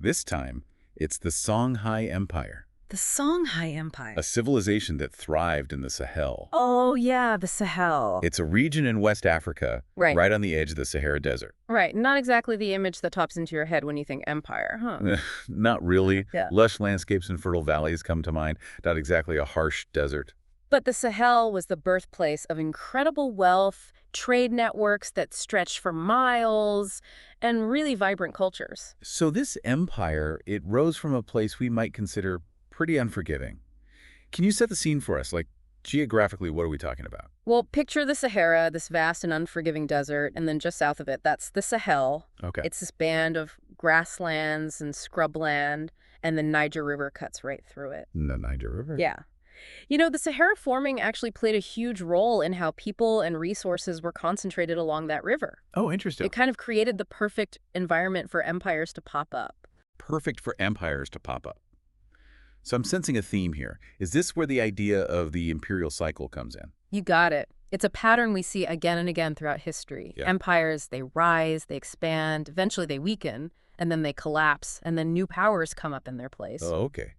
This time, it's the Songhai Empire, The Songhai Empire. a civilization that thrived in the Sahel. Oh, yeah, the Sahel. It's a region in West Africa, Right. right on the edge of the Sahara Desert. Right. Not exactly the image that pops into your head when you think empire, huh? Not really. Yeah. Lush landscapes and fertile valleys come to mind, not exactly a harsh desert. But the Sahel was the birthplace of incredible wealth, trade networks that stretched for miles, and really vibrant cultures. So this empire, it rose from a place we might consider pretty unforgiving. Can you set the scene for us? Like, geographically, what are we talking about? Well, picture the Sahara, this vast and unforgiving desert, and then just south of it, that's the Sahel. Okay. It's this band of grasslands and scrubland, and the Niger River cuts right through it. The Niger River? Yeah. You know, the Sahara forming actually played a huge role in how people and resources were concentrated along that river. Oh, interesting. It kind of created the perfect environment for empires to pop up. Perfect for empires to pop up. So I'm sensing a theme here. Is this where the idea of the imperial cycle comes in? You got it. It's a pattern we see again and again throughout history. Yeah. Empires, they rise, they expand, eventually they weaken, and then they collapse, and then new powers come up in their place. Oh, okay.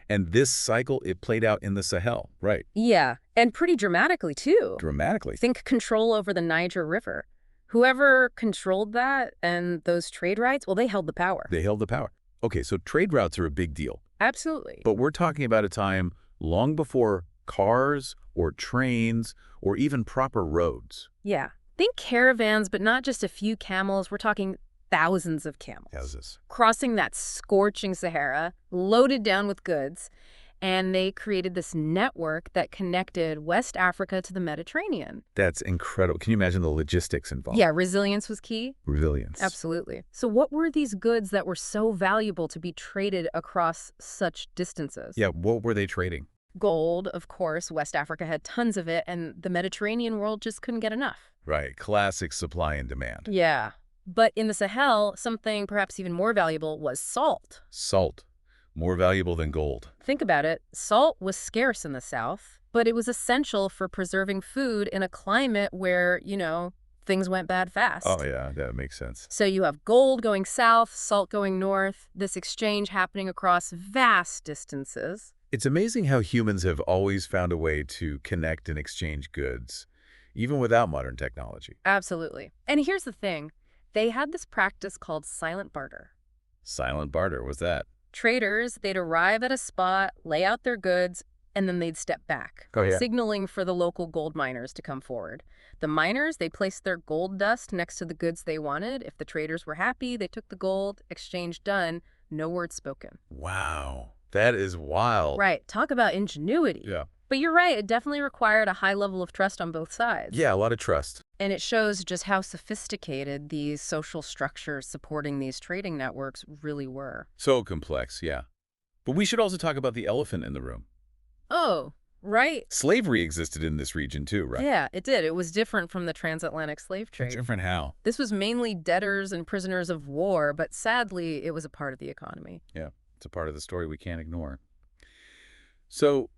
And this cycle, it played out in the Sahel, right? Yeah, and pretty dramatically, too. Dramatically. Think control over the Niger River. Whoever controlled that and those trade rights, well, they held the power. They held the power. Okay, so trade routes are a big deal. Absolutely. But we're talking about a time long before cars or trains or even proper roads. Yeah. Think caravans, but not just a few camels. We're talking thousands of camels. How's this? Crossing that scorching Sahara, loaded down with goods, and they created this network that connected West Africa to the Mediterranean. That's incredible. Can you imagine the logistics involved? Yeah, resilience was key. Resilience. Absolutely. So what were these goods that were so valuable to be traded across such distances? Yeah, what were they trading? Gold, of course. West Africa had tons of it, and the Mediterranean world just couldn't get enough. Right, classic supply and demand. Yeah. But in the Sahel, something perhaps even more valuable was salt. Salt, more valuable than gold. Think about it. Salt was scarce in the South, but it was essential for preserving food in a climate where, things went bad fast. Oh, yeah, that makes sense. So you have gold going south, salt going north, this exchange happening across vast distances. It's amazing how humans have always found a way to connect and exchange goods, even without modern technology. Absolutely. And here's the thing. They had this practice called silent barter. Silent barter, what's that? Traders, they'd arrive at a spot, lay out their goods, and then they'd step back, Oh, yeah. signaling for the local gold miners to come forward. The miners, they placed their gold dust next to the goods they wanted. If the traders were happy, they took the gold, exchange done, no word spoken. Wow, that is wild. Right, talk about ingenuity. Yeah. But you're right, it definitely required a high level of trust on both sides. Yeah, a lot of trust. And it shows just how sophisticated these social structures supporting these trading networks really were. So complex, yeah. But we should also talk about the elephant in the room. Oh, right. Slavery existed in this region too, right? Yeah, it did. It was different from the transatlantic slave trade. Different how? This was mainly debtors and prisoners of war, but sadly, it was a part of the economy. Yeah, it's a part of the story we can't ignore. So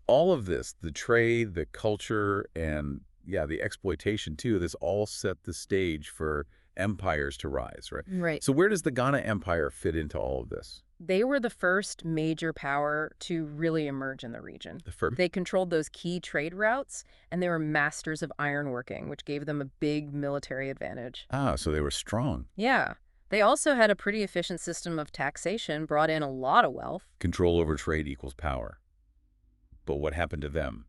all of this, the trade, the culture, and yeah, the exploitation too, this all set the stage for empires to rise, right? Right. So where does the Ghana Empire fit into all of this? They were the first major power to really emerge in the region. The first? They controlled those key trade routes, and they were masters of ironworking, which gave them a big military advantage. Ah, so they were strong. Yeah. They also had a pretty efficient system of taxation, brought in a lot of wealth. Control over trade equals power. But what happened to them?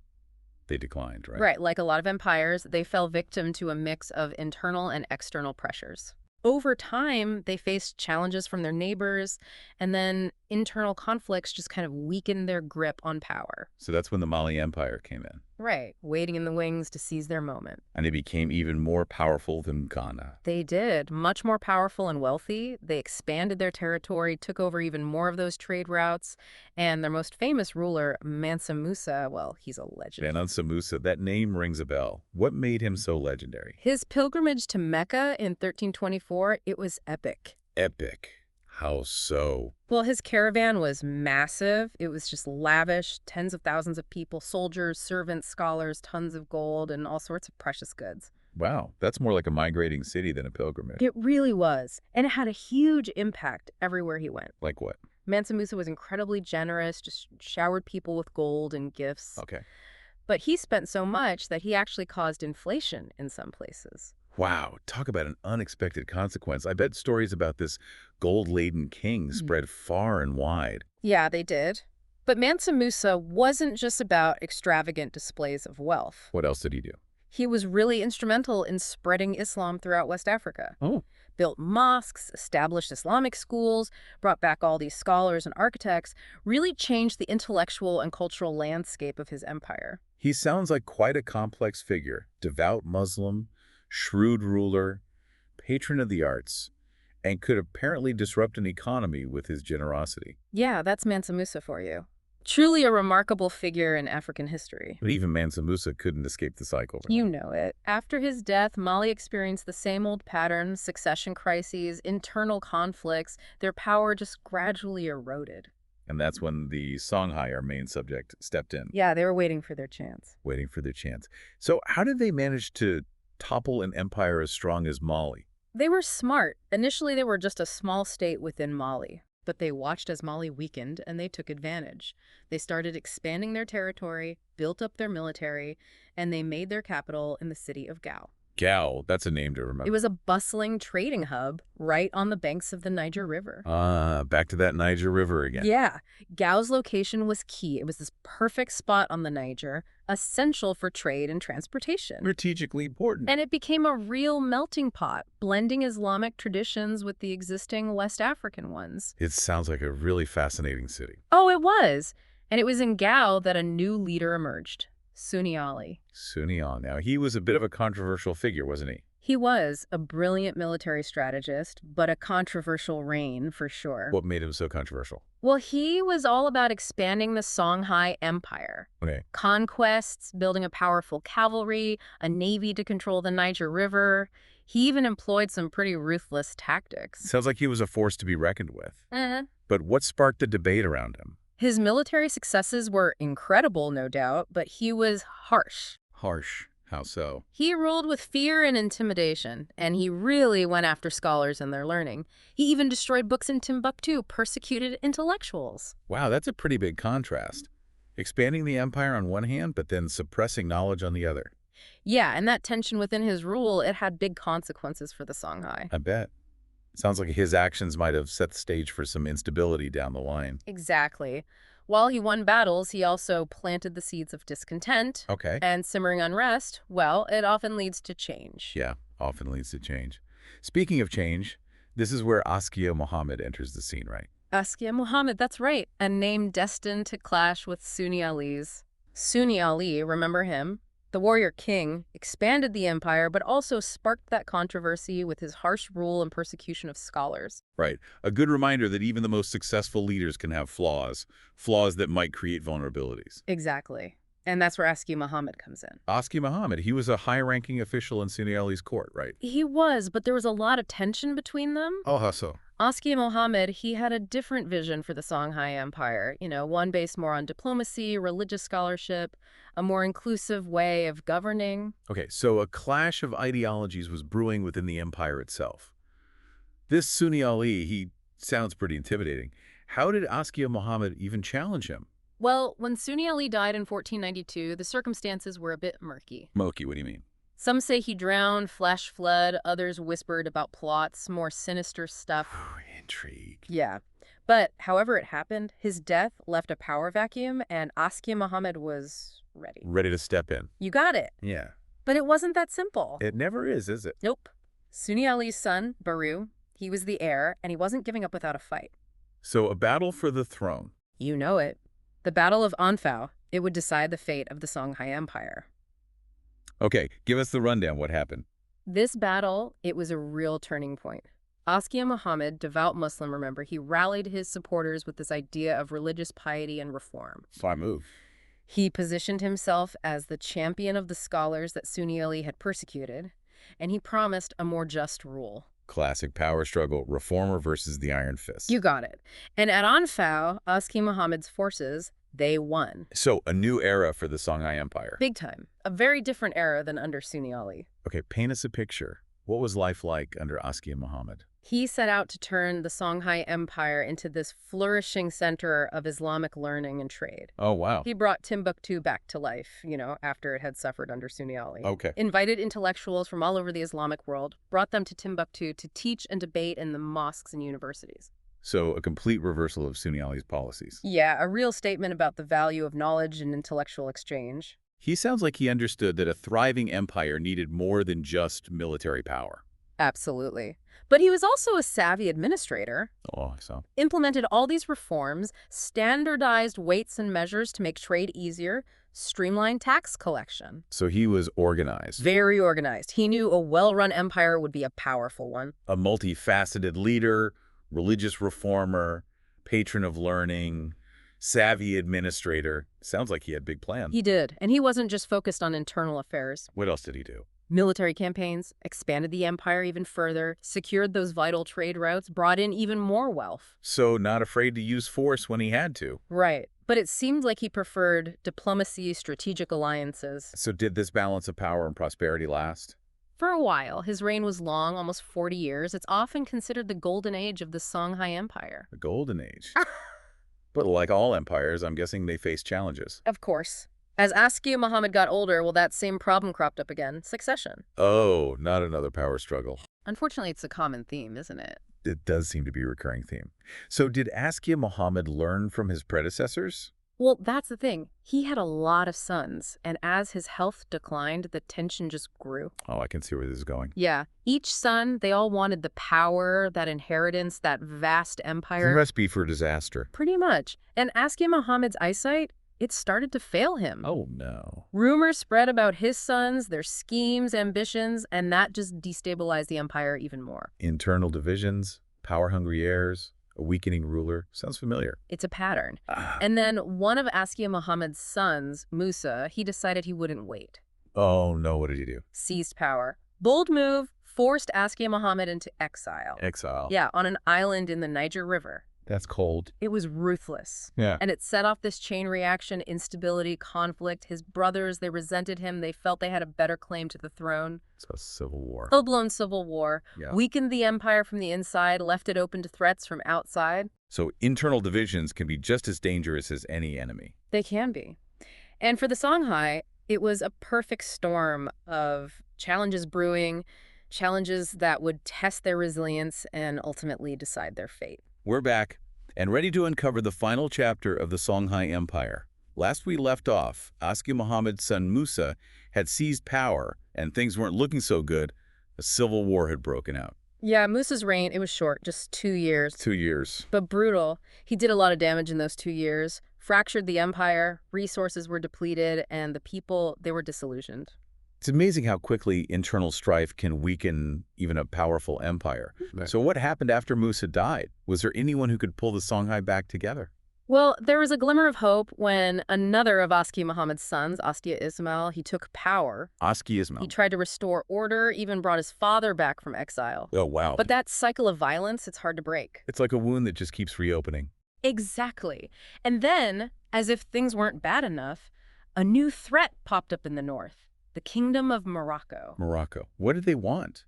They declined, right? Right. Like a lot of empires, they fell victim to a mix of internal and external pressures. Over time, they faced challenges from their neighbors, and then internal conflicts just kind of weakened their grip on power. So that's when the Mali Empire came in. Right, waiting in the wings to seize their moment. And they became even more powerful than Ghana. They did. Much more powerful and wealthy. They expanded their territory, took over even more of those trade routes, and their most famous ruler, Mansa Musa, well, he's a legend. Mansa Musa, that name rings a bell. What made him so legendary? His pilgrimage to Mecca in 1324, it was epic. Epic. How so? Well, his caravan was massive. It was just lavish, tens of thousands of people, soldiers, servants, scholars, tons of gold, and all sorts of precious goods. Wow, that's more like a migrating city than a pilgrimage. It really was, and it had a huge impact everywhere he went. Like what? Mansa Musa was incredibly generous, just showered people with gold and gifts. Okay. But he spent so much that he actually caused inflation in some places. Wow, talk about an unexpected consequence. I bet stories about this gold-laden king Mhm. spread far and wide. Yeah, they did. But Mansa Musa wasn't just about extravagant displays of wealth. What else did he do? He was really instrumental in spreading Islam throughout West Africa. Oh, Built mosques, established Islamic schools, brought back all these scholars and architects, really changed the intellectual and cultural landscape of his empire. he sounds like quite a complex figure. Devout Muslim, shrewd ruler, patron of the arts, and could apparently disrupt an economy with his generosity. Yeah, that's Mansa Musa for you. Truly a remarkable figure in African history. But even Mansa Musa couldn't escape the cycle. You know it. After his death, Mali experienced the same old patterns, succession crises, internal conflicts. Their power just gradually eroded. And that's when the Songhai, our main subject, stepped in, Yeah, they were waiting for their chance. waiting for their chance. So how did they manage to topple an empire as strong as Mali? They were smart. Initially, they were just a small state within Mali. But they watched as Mali weakened, and they took advantage. They started expanding their territory, built up their military, and they made their capital in the city of Gao. Gao, that's a name to It remember. was a bustling trading hub right on the banks of the Niger River. Back to that Niger River again. Yeah, Gao's location was key. It was this perfect spot on the Niger, essential for trade and transportation. Strategically important. And it became a real melting pot, blending Islamic traditions with the existing West African ones. It sounds like a really fascinating city. Oh, it was. And it was in Gao that a new leader emerged, Sunni Ali. Sunni. Now, he was a bit of a controversial figure, wasn't he? He was a brilliant military strategist, but a controversial reign for sure. What made him so controversial? Well, he was all about expanding the Songhai Empire. Okay. Conquests, building a powerful cavalry, a navy to control the Niger River. He even employed some pretty ruthless tactics. Sounds like he was a force to be reckoned with. Eh. But what sparked the debate around him? His military successes were incredible, no doubt, but he was harsh. Harsh. How so? He ruled with fear and intimidation, and he really went after scholars and their learning. He even destroyed books in Timbuktu, persecuted intellectuals. Wow, that's a pretty big contrast. Expanding the empire on one hand, but then suppressing knowledge on the other. Yeah, and that tension within his rule, it had big consequences for the Songhai. I bet. Sounds like his actions might have set the stage for some instability down the line. Exactly. While he won battles, he also planted the seeds of discontent. Okay. And simmering unrest, well, it often leads to change. Yeah, often leads to change. Speaking of change, this is where Askiya Muhammad enters the scene, right? Askiya Muhammad, that's right, a name destined to clash with Sunni Ali's. Sunni Ali, remember him? The warrior king expanded the empire, but also sparked that controversy with his harsh rule and persecution of scholars. Right. A good reminder that even the most successful leaders can have flaws that might create vulnerabilities. Exactly. And that's where Askiya Muhammad comes in. Askiya Muhammad, he was a high-ranking official in Sunni Ali's court, right? He was, but there was a lot of tension between them. Oh, how so? Askiya Muhammad, he had a different vision for the Songhai Empire, one based more on diplomacy, religious scholarship, a more inclusive way of governing. Okay, so a clash of ideologies was brewing within the empire itself. This Sunni Ali, he sounds pretty intimidating. How did Askiya Muhammad even challenge him? Well, when Sunni Ali died in 1492, the circumstances were a bit murky. Moki, what do you mean? Some say he drowned, flash fled, others whispered about plots, more sinister stuff. Intrigue. Yeah. But however it happened, his death left a power vacuum, and Askiya Muhammad was ready. Ready to step in. You got it. Yeah. But it wasn't that simple. It never is it? Nope. Sunni Ali's son, Baru, he was the heir, and he wasn't giving up without a fight. So a battle for the throne. You know it. The Battle of Anfao, it would decide the fate of the Songhai Empire. Okay, give us the rundown. What happened? This battle, it was a real turning point. Askiya Muhammad, devout Muslim, remember, he rallied his supporters with this idea of religious piety and reform. Fine move. He positioned himself as the champion of the scholars that Sunni Ali had persecuted, and he promised a more just rule. Classic power struggle, reformer versus the iron fist. You got it. And at Anfao, Askiya Muhammad's forces, They won. So, a new era for the Songhai Empire. Big time. A very different era than under Sunni Ali. Okay, paint us a picture. What was life like under Askiya Muhammad? He set out to turn the Songhai Empire into this flourishing center of Islamic learning and trade. Oh, wow. He brought Timbuktu back to life, after it had suffered under Sunni Ali. Okay. Invited intellectuals from all over the Islamic world, brought them to Timbuktu to teach and debate in the mosques and universities. So, a complete reversal of Sunni Ali's policies. Yeah, a real statement about the value of knowledge and intellectual exchange. He sounds like he understood that a thriving empire needed more than just military power. Absolutely. But he was also a savvy administrator. Oh, so. Implemented all these reforms, standardized weights and measures to make trade easier, streamlined tax collection. So he was organized. Very organized. He knew a well-run empire would be a powerful one. A multifaceted leader, religious reformer, patron of learning, savvy administrator. Sounds like he had big plans. He did, and he wasn't just focused on internal affairs. What else did he do? Military campaigns, expanded the empire even further, secured those vital trade routes, brought in even more wealth. So not afraid to use force when he had to. Right. But it seemed like he preferred diplomacy, strategic alliances. So did this balance of power and prosperity last? For a while, his reign was long, almost 40 years. It's often considered the golden age of the Songhai Empire. The golden age. But like all empires, I'm guessing they faced challenges. Of course. As Askiya Muhammad got older, well, that same problem cropped up again, succession. Oh, not another power struggle. Unfortunately, it's a common theme, isn't it? It does seem to be a recurring theme. So did Askiya Muhammad learn from his predecessors? Well, that's the thing. He had a lot of sons, and as his health declined, the tension just grew. Oh, I can see where this is going. Yeah. Each son, they all wanted the power, that inheritance, that vast The empire. recipe for disaster. Pretty much. And Askiya Muhammad's eyesight, it started to fail him. Oh, no. Rumors spread about his sons, their schemes, ambitions, and that just destabilized the empire even more. Internal divisions, power-hungry heirs, a weakening ruler. Sounds familiar. It's a pattern. Ah. And then one of Askiya Muhammad's sons, Musa, he decided he wouldn't wait. Oh, no. What did he do? Seized power. Bold move, forced Askiya Muhammad into exile. Exile. Yeah, on an island in the Niger River. That's cold. It was ruthless. Yeah. And it set off this chain reaction, instability, conflict. His brothers, they resented him. They felt they had a better claim to the throne. It's a civil war. Full-blown civil war. Yeah. Weakened the empire from the inside, left it open to threats from outside. So internal divisions can be just as dangerous as any enemy. They can be. And for the Songhai, it was a perfect storm of challenges brewing, challenges that would test their resilience and ultimately decide their fate. We're back and ready to uncover the final chapter of the Songhai Empire. Last we left off, Askiya Muhammad's son Musa had seized power and things weren't looking so good. A civil war had broken out. Yeah, Musa's reign, it was short, just 2 years. 2 years. But brutal. He did a lot of damage in those 2 years, fractured the empire, resources were depleted, and the people, they were disillusioned. It's amazing how quickly internal strife can weaken even a powerful empire. Right. So what happened after Musa died? Was there anyone who could pull the Songhai back together? Well, there was a glimmer of hope when another of Askiya Muhammad's sons, Askiya Ismail, he took power. Askiya Ismail. He tried to restore order, even brought his father back from exile. Oh, wow. But that cycle of violence, it's hard to break. It's like a wound that just keeps reopening. Exactly. And then, as if things weren't bad enough, a new threat popped up in the north. The Kingdom of Morocco. Morocco. What did they want?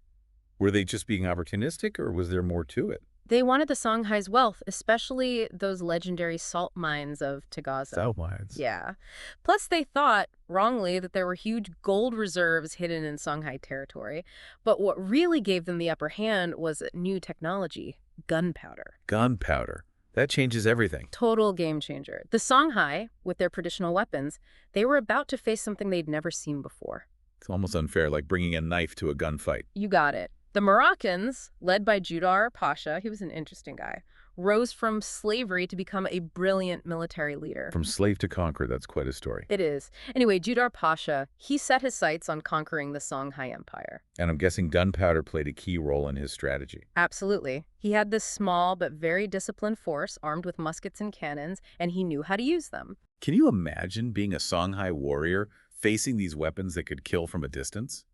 Were they just being opportunistic, or was there more to it? They wanted the Songhai's wealth, especially those legendary salt mines of Tagaza. Salt mines. Yeah. Plus, they thought, wrongly, that there were huge gold reserves hidden in Songhai territory. But what really gave them the upper hand was new technology, gunpowder. Gunpowder. That changes everything. Total game changer. The Songhai, with their traditional weapons, they were about to face something they'd never seen before. It's almost unfair, like bringing a knife to a gunfight. You got it. The Moroccans, led by Judar Pasha, he was an interesting guy, rose from slavery to become a brilliant military leader. From slave to conqueror, that's quite a story. It is. Anyway, Judar Pasha, he set his sights on conquering the Songhai Empire. And I'm guessing gunpowder played a key role in his strategy. Absolutely. He had this small but very disciplined force armed with muskets and cannons, and he knew how to use them. Can you imagine being a Songhai warrior facing these weapons that could kill from a distance?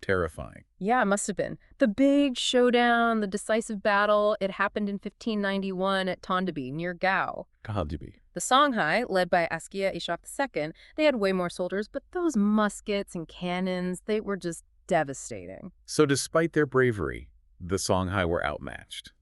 terrifying. Yeah, it must have been. The big showdown, the decisive battle, it happened in 1591 at Tondibi, near Gao. Tondibi. The Songhai, led by Askiya II, they had way more soldiers, but those muskets and cannons, they were just devastating. So despite their bravery, the Songhai were outmatched.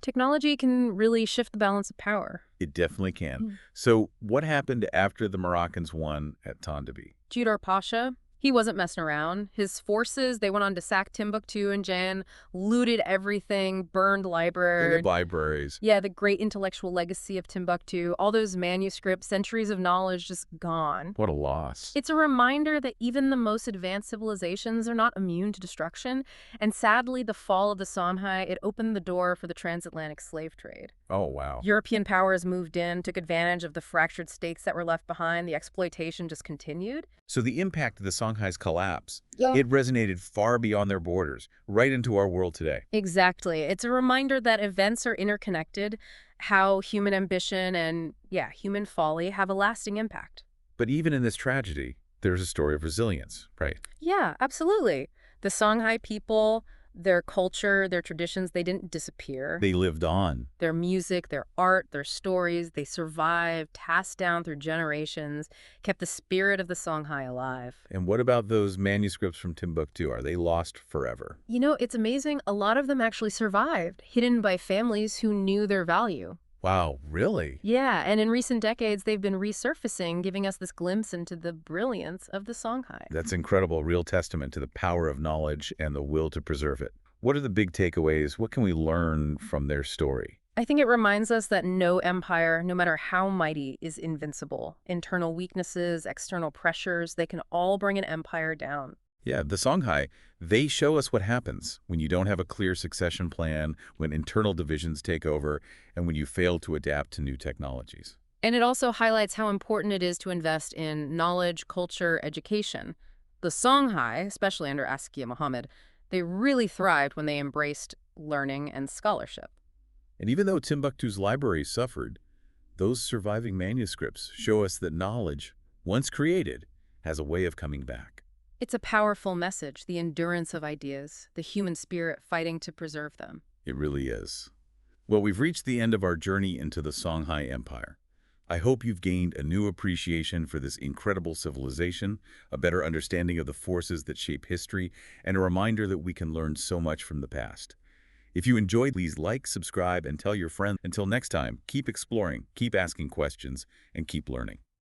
Technology can really shift the balance of power. It definitely can. Mm. So what happened after the Moroccans won at Tondibi? Judar Pasha, he wasn't messing around. His forces, they went on to sack Timbuktu and Jan, looted everything, burned libraries. The libraries. Yeah, the great intellectual legacy of Timbuktu, all those manuscripts, centuries of knowledge just gone. What a loss. It's a reminder that even the most advanced civilizations are not immune to destruction. And sadly, the fall of the Songhai, it opened the door for the transatlantic slave trade. Oh, wow. European powers moved in, took advantage of the fractured states that were left behind. The exploitation just continued. So the impact of the Songhai's collapse, it resonated far beyond their borders, right into our world today. Exactly. It's a reminder that events are interconnected, how human ambition and, human folly have a lasting impact. But even in this tragedy, there's a story of resilience, right? Yeah, absolutely. The Songhai people, their culture, their traditions, they didn't disappear. They lived on. Their music, their art, their stories, they survived, passed down through generations, kept the spirit of the Songhai alive. And what about those manuscripts from Timbuktu? Are they lost forever? You know, it's amazing. A lot of them actually survived, hidden by families who knew their value. Wow, really? Yeah, and in recent decades, they've been resurfacing, giving us this glimpse into the brilliance of the Songhai. That's incredible, real testament to the power of knowledge and the will to preserve it. What are the big takeaways? What can we learn from their story? I think it reminds us that no empire, no matter how mighty, is invincible. Internal weaknesses, external pressures, they can all bring an empire down. Yeah, the Songhai, they show us what happens when you don't have a clear succession plan, when internal divisions take over, and when you fail to adapt to new technologies. And it also highlights how important it is to invest in knowledge, culture, education. The Songhai, especially under Askiya Muhammed, they really thrived when they embraced learning and scholarship. And even though Timbuktu's library suffered, those surviving manuscripts show us that knowledge, once created, has a way of coming back. It's a powerful message, the endurance of ideas, the human spirit fighting to preserve them. It really is. Well, we've reached the end of our journey into the Songhai Empire. I hope you've gained a new appreciation for this incredible civilization, a better understanding of the forces that shape history, and a reminder that we can learn so much from the past. If you enjoyed, please like, subscribe, and tell your friends. Until next time, keep exploring, keep asking questions, and keep learning.